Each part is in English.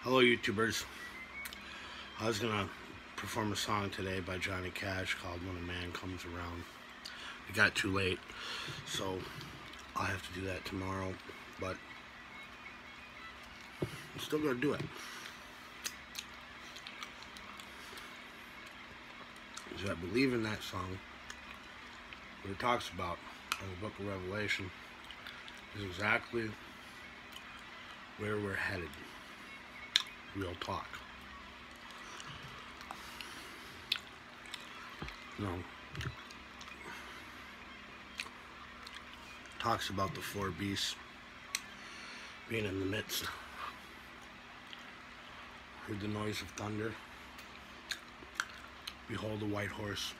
Hello, YouTubers. I was gonna perform a song today by Johnny Cash called "When a Man Comes Around." It got too late, so I'll have to do that tomorrow. But I'm still gonna do it. So I believe in that song. What it talks about in the Book of Revelation is exactly where we're headed. Real talk. Talks about the four beasts being in the midst. Heard the noise of thunder. Behold a white horse.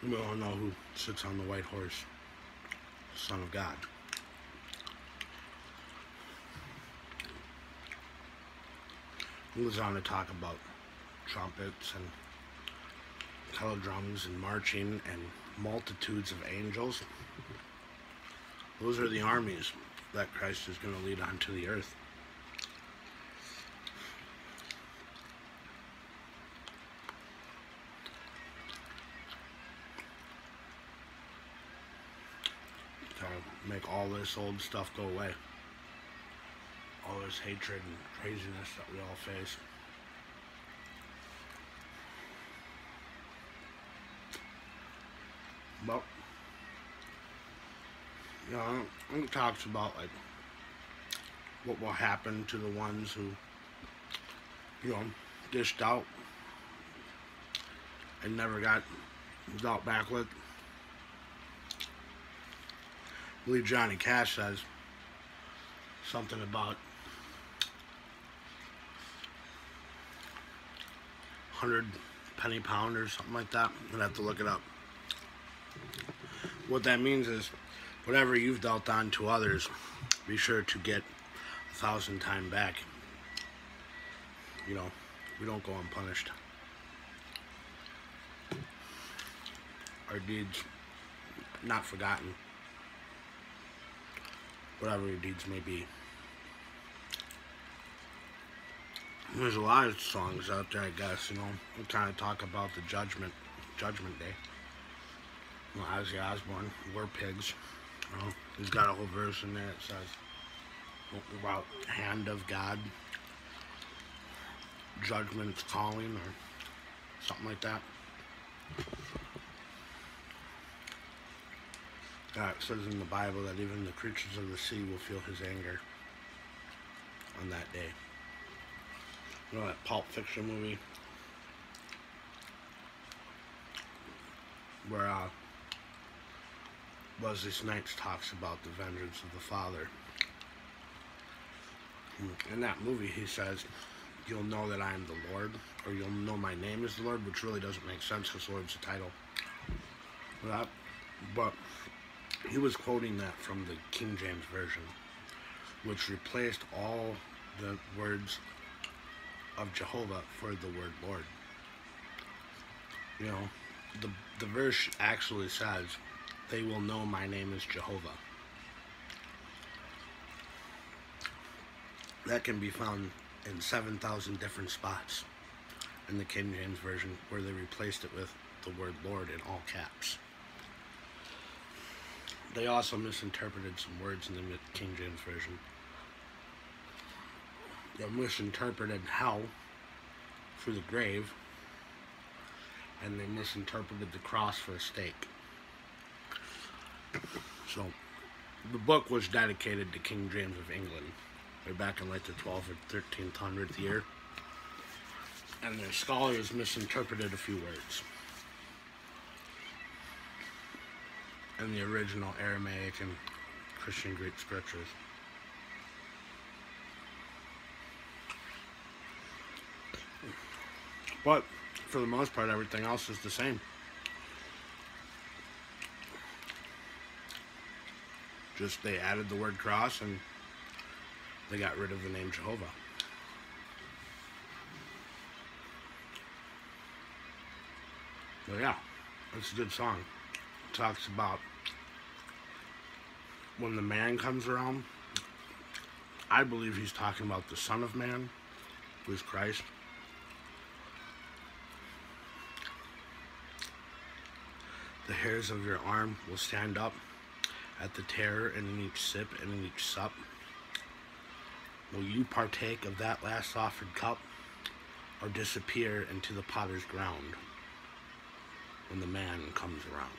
We all know who sits on the white horse. The Son of God. He goes on to talk about trumpets and kettle drums and marching and multitudes of angels. Those are the armies that Christ is going to lead onto the earth. To make all this old stuff go away. All this hatred and craziness that we all face. But, you know, it talks about, like, what will happen to the ones who, you know, dished out and never got dealt back with. I believe Johnny Cash says something about 100 penny pound or something like that. I'm gonna have to look it up. What that means is, whatever you've dealt on to others, be sure to get 1,000 times back. You know, we don't go unpunished. Our deeds not forgotten. Whatever your deeds may be. There's a lot of songs out there, I guess, you know, we kind of talk about the judgment day. You know, Ozzy Osbourne, we're pigs. You know, he's got a whole verse in there that says about hand of God, judgment's calling, or something like that. It says in the Bible that even the creatures of the sea will feel his anger on that day. You know that Pulp Fiction movie where Wesley Snipes talks about the vengeance of the Father. In that movie he says, you'll know that I am the Lord, or you'll know my name is the Lord, which really doesn't make sense because Lord's the title. But he was quoting that from the King James Version, which replaced all the words of Jehovah for the word Lord. You know, the verse actually says, they will know my name is Jehovah. That can be found in 7,000 different spots in the King James Version, where they replaced it with the word Lord in all caps. They also misinterpreted some words in the King James Version. They misinterpreted hell for the grave, and they misinterpreted the cross for a stake. So, the book was dedicated to King James of England, way back in like the 12th or 1300th year, and the scholars misinterpreted a few words in the original Aramaic and Christian Greek scriptures. But for the most part, everything else is the same. Just they added the word cross and they got rid of the name Jehovah. But yeah, it's a good song. It talks about when the man comes around, I believe he's talking about the Son of Man, who is Christ. The hairs of your arm will stand up at the terror, and in each sip and in each sup. Will you partake of that last offered cup, or disappear into the potter's ground when the man comes around?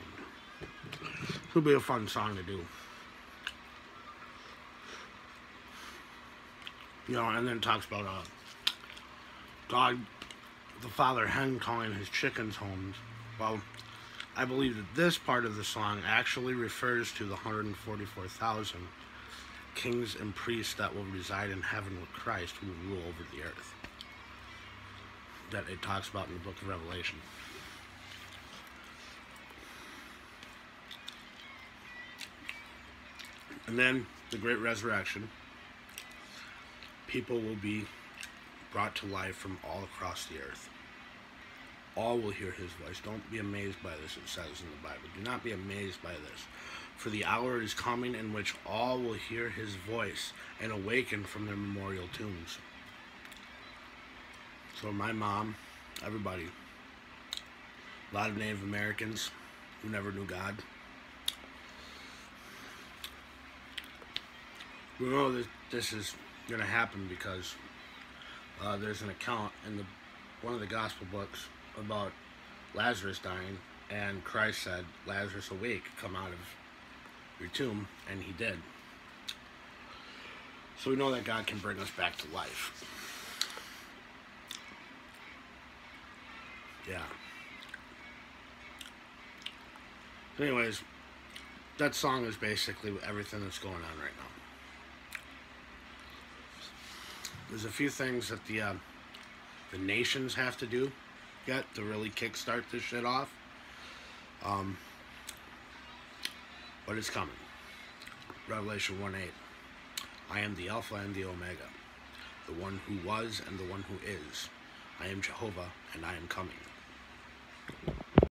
It'll be a fun song to do. You know, and then it talks about God, the father hen, calling his chickens homes. Well, I believe that this part of the song actually refers to the 144,000 kings and priests that will reside in heaven with Christ, who will rule over the earth, that it talks about in the book of Revelation. And then the great resurrection, people will be brought to life from all across the earth. All will hear his voice. Don't be amazed by this, it says in the Bible. Do not be amazed by this. For the hour is coming in which all will hear his voice and awaken from their memorial tombs. So my mom, everybody, a lot of Native Americans who never knew God, we know that this is going to happen because there's an account in one of the gospel books about Lazarus dying, and Christ said, "Lazarus, awake, come out of your tomb," and he did. So we know that God can bring us back to life. Yeah. Anyways, that song is basically everything that's going on right now. There's a few things that the nations have to do yet to really kickstart this shit off. But it's coming. Revelation 1:8. I am the Alpha and the Omega, the one who was and the one who is. I am Jehovah, and I am coming.